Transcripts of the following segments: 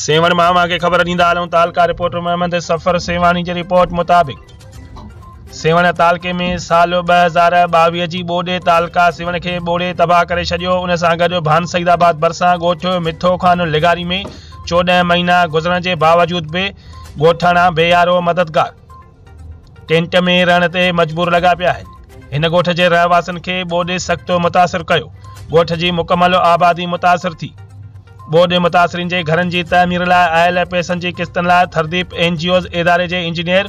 सेवण मामा के ख़बर ॾींदा हलूं। तालका रिपोर्टर मोहम्मद सफ़र सेवानी जी रिपोर्ट मुताबिक़ सेवण तालके में साल 2022 जी ॿोॾे तालका सेवण खे ॿोड़े तबाह करे छॾियो। उन सां गॾु भानसईदाबाद भरिसां ॻोठु मिठो खान लिगारी में 14 महीना गुज़रण जे बावजूद बि ॻोठाणा बेयारो मददगार टेंट में रहण ते मजबूर लॻा पिया आहिनि। हिन ॻोठ जे रहवासियुनि खे ॿोॾे सख़्तु मुतासिर कयो। ॻोठ जी मुकमल आबादी मुतासिर थी। ॿोॾे मुतासिरीन जे घरनि जी तमीर लाइ आयल पैसनि जी किस्तनि लाइ थरदीप NGOs इदारे जे इंजीनियर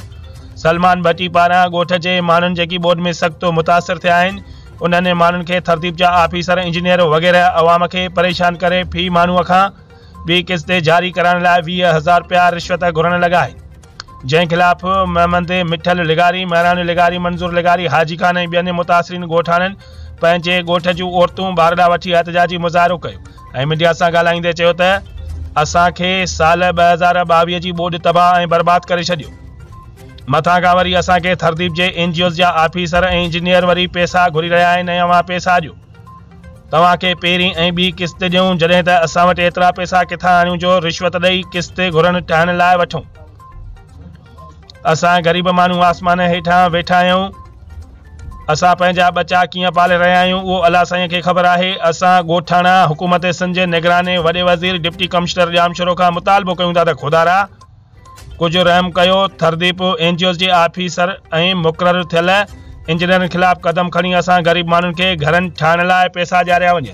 सलमान भट्टी पारां ॻोठ जे माण्हुनि जेकी ॿोॾ में सख़्तु मुतासिर थिया आहिनि उन्हनि माण्हुनि खे थरदीप जा ऑफिसर इंजीनियर वग़ैरह अवाम खे परेशान करे फी माण्हूअ खां ॿी किस्त जारी कराइण लाइ 20,000 रुपया रिश्वत घुरण लॻा आहिनि। जंहिं ख़िलाफ़ महमद मिठल लिगारी, महरान लिगारी, मंज़ूर लिगारी, हाजी खान ऐं ॿियनि मुतासिरीन ॻोठाणनि पंहिंजे ॻोठ जूं औरतूं ॿार ॾांहुं वठी एहतजाजी मुज़ाहिरो कयो ऐं मीडिया सां ॻाल्हाईंदे चयो त असांखे साल 2022 जी ॿोॾ तबाह ऐं बर्बाद करे छॾियो। मथां खां वरी असांखे थरदीप जे NGOs जा ऑफिसर ऐं इंजीनियर वरी पैसा घुरी रहिया आहिनि ऐं अवां पैसा ॾियो। तव्हांखे पहिरीं ऐं ॿी किस्त ॾियूं जॾहिं त असां वटि एतिरा पैसा किथां आणियूं जो रिश्वत ॾेई किस्त घुरनि ठाहिण लाइ वठूं। असां ग़रीब माण्हू आसमान हेठां वेठा आहियूं। असां पंहिंजा बचा कीअं पाले रहिया आहियूं उहो अलाह साईं खे ख़बर आहे। असां ॻोठाणा हुकूमत सिंध जे निगरान वॾे वज़ीर डिप्टी कमिश्नर जामशोरो खां मुतालबो कयूं था त खुदारा कुझु रहम कयो। थरदीप NGOs जे ऑफिसर ऐं मुक़ररु थियल इंजीनियरनि ख़िलाफ़ क़दम खणी असां ग़रीब माण्हुनि खे घरनि ठाहिण लाइ पैसा ॾियारिया वञनि।